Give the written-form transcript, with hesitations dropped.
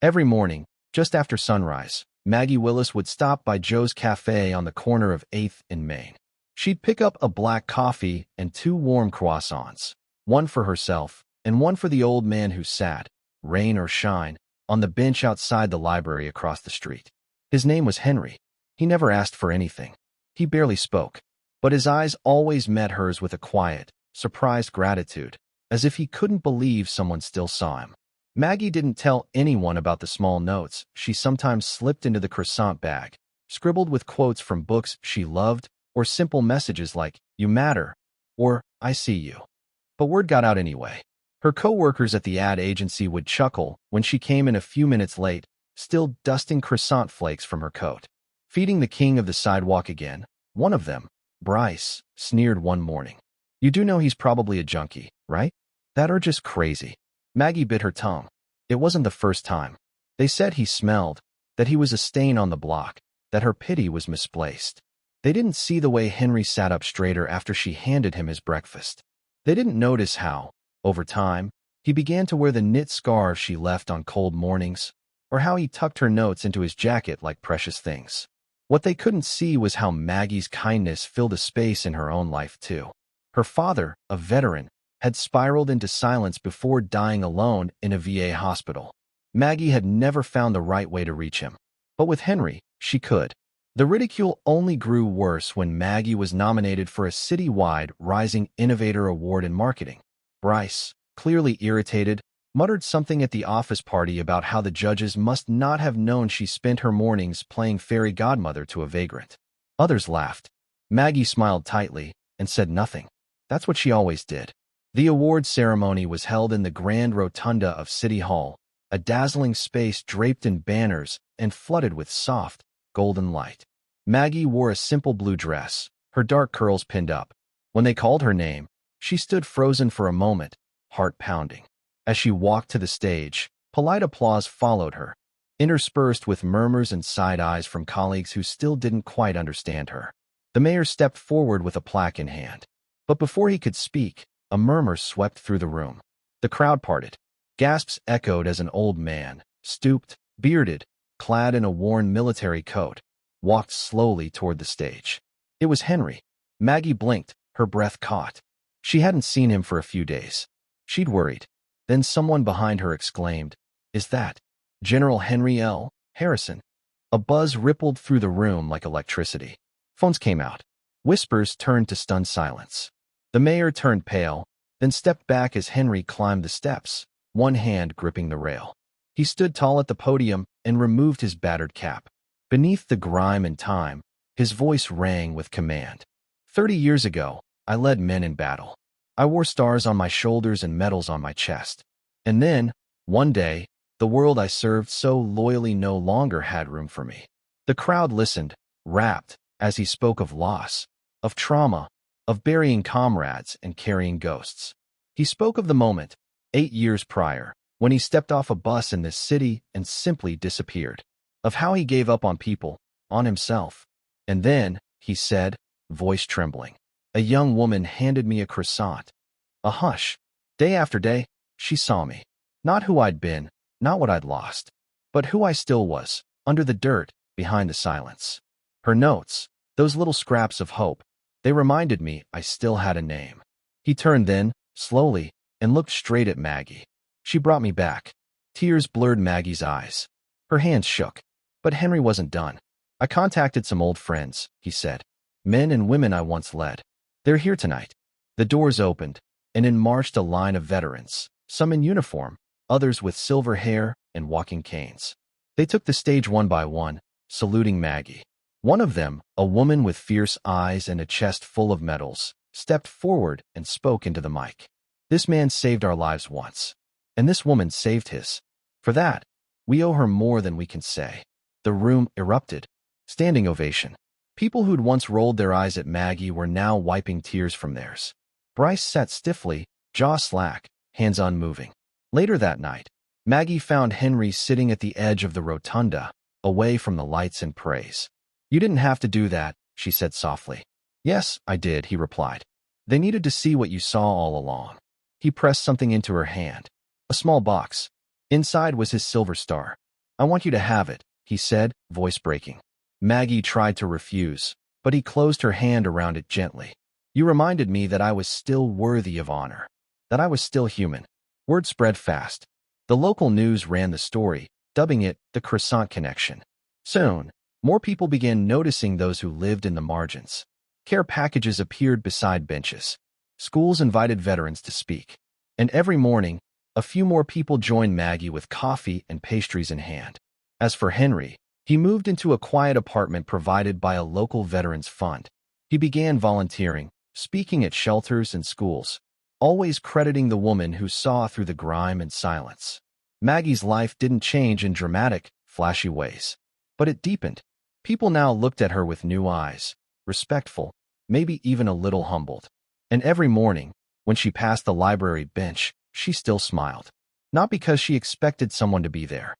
Every morning, just after sunrise, Maggie Willis would stop by Joe's Cafe on the corner of 8th and Main. She'd pick up a black coffee and 2 warm croissants, one for herself and one for the old man who sat, rain or shine, on the bench outside the library across the street. His name was Henry. He never asked for anything. He barely spoke, but his eyes always met hers with a quiet, surprised gratitude, as if he couldn't believe someone still saw him. Maggie didn't tell anyone about the small notes she sometimes slipped into the croissant bag, scribbled with quotes from books she loved, or simple messages like, "You matter," or "I see you." But word got out anyway. Her coworkers at the ad agency would chuckle when she came in a few minutes late, still dusting croissant flakes from her coat. Feeding the king of the sidewalk again, one of them, Bryce, sneered one morning. "You do know he's probably a junkie, right? That or just crazy." Maggie bit her tongue. It wasn't the first time. They said he smelled, that he was a stain on the block, that her pity was misplaced. They didn't see the way Henry sat up straighter after she handed him his breakfast. They didn't notice how, over time, he began to wear the knit scarf she left on cold mornings, or how he tucked her notes into his jacket like precious things. What they couldn't see was how Maggie's kindness filled a space in her own life, too. Her father, a veteran, had spiraled into silence before dying alone in a VA hospital. Maggie had never found the right way to reach him. But with Henry, she could. The ridicule only grew worse when Maggie was nominated for a citywide Rising Innovator Award in marketing. Bryce, clearly irritated, muttered something at the office party about how the judges must not have known she spent her mornings playing fairy godmother to a vagrant. Others laughed. Maggie smiled tightly and said nothing. That's what she always did. The award ceremony was held in the grand rotunda of City Hall, a dazzling space draped in banners and flooded with soft, golden light. Maggie wore a simple blue dress, her dark curls pinned up. When they called her name, she stood frozen for a moment, heart pounding. As she walked to the stage, polite applause followed her, interspersed with murmurs and side eyes from colleagues who still didn't quite understand her. The mayor stepped forward with a plaque in hand. But before he could speak, a murmur swept through the room. The crowd parted. Gasps echoed as an old man, stooped, bearded, clad in a worn military coat, walked slowly toward the stage. It was Henry. Maggie blinked, her breath caught. She hadn't seen him for a few days. She'd worried. Then someone behind her exclaimed, "Is that General Henry L. Harrison?" A buzz rippled through the room like electricity. Phones came out. Whispers turned to stunned silence. The mayor turned pale, then stepped back as Henry climbed the steps, one hand gripping the rail. He stood tall at the podium and removed his battered cap. Beneath the grime and time, his voice rang with command. 30 years ago, I led men in battle. I wore stars on my shoulders and medals on my chest. And then, one day, the world I served so loyally no longer had room for me. The crowd listened, rapt, as he spoke of loss, of trauma, of burying comrades and carrying ghosts. He spoke of the moment, 8 years prior, when he stepped off a bus in this city and simply disappeared. Of how he gave up on people, on himself. And then, he said, voice trembling, a young woman handed me a croissant. A hush. Day after day, she saw me. Not who I'd been, not what I'd lost, but who I still was, under the dirt, behind the silence. Her notes, those little scraps of hope, they reminded me I still had a name. He turned then, slowly, and looked straight at Maggie. She brought me back. Tears blurred Maggie's eyes. Her hands shook. But Henry wasn't done. I contacted some old friends, he said. Men and women I once led. They're here tonight. The doors opened, and in marched a line of veterans, some in uniform, others with silver hair and walking canes. They took the stage one by one, saluting Maggie. One of them, a woman with fierce eyes and a chest full of medals, stepped forward and spoke into the mic. This man saved our lives once, and this woman saved his. For that, we owe her more than we can say. The room erupted. Standing ovation. People who'd once rolled their eyes at Maggie were now wiping tears from theirs. Bryce sat stiffly, jaw slack, hands unmoving. Later that night, Maggie found Henry sitting at the edge of the rotunda, away from the lights and praise. You didn't have to do that, she said softly. Yes, I did, he replied. They needed to see what you saw all along. He pressed something into her hand. A small box. Inside was his silver star. I want you to have it, he said, voice breaking. Maggie tried to refuse, but he closed her hand around it gently. You reminded me that I was still worthy of honor, that I was still human. Word spread fast. The local news ran the story, dubbing it the croissant connection. Soon, more people began noticing those who lived in the margins. Care packages appeared beside benches. Schools invited veterans to speak. And every morning, a few more people joined Maggie with coffee and pastries in hand. As for Henry, he moved into a quiet apartment provided by a local veterans fund. He began volunteering, speaking at shelters and schools, always crediting the woman who saw through the grime and silence. Maggie's life didn't change in dramatic, flashy ways, but it deepened. People now looked at her with new eyes, respectful, maybe even a little humbled. And every morning, when she passed the library bench, she still smiled. Not because she expected someone to be there,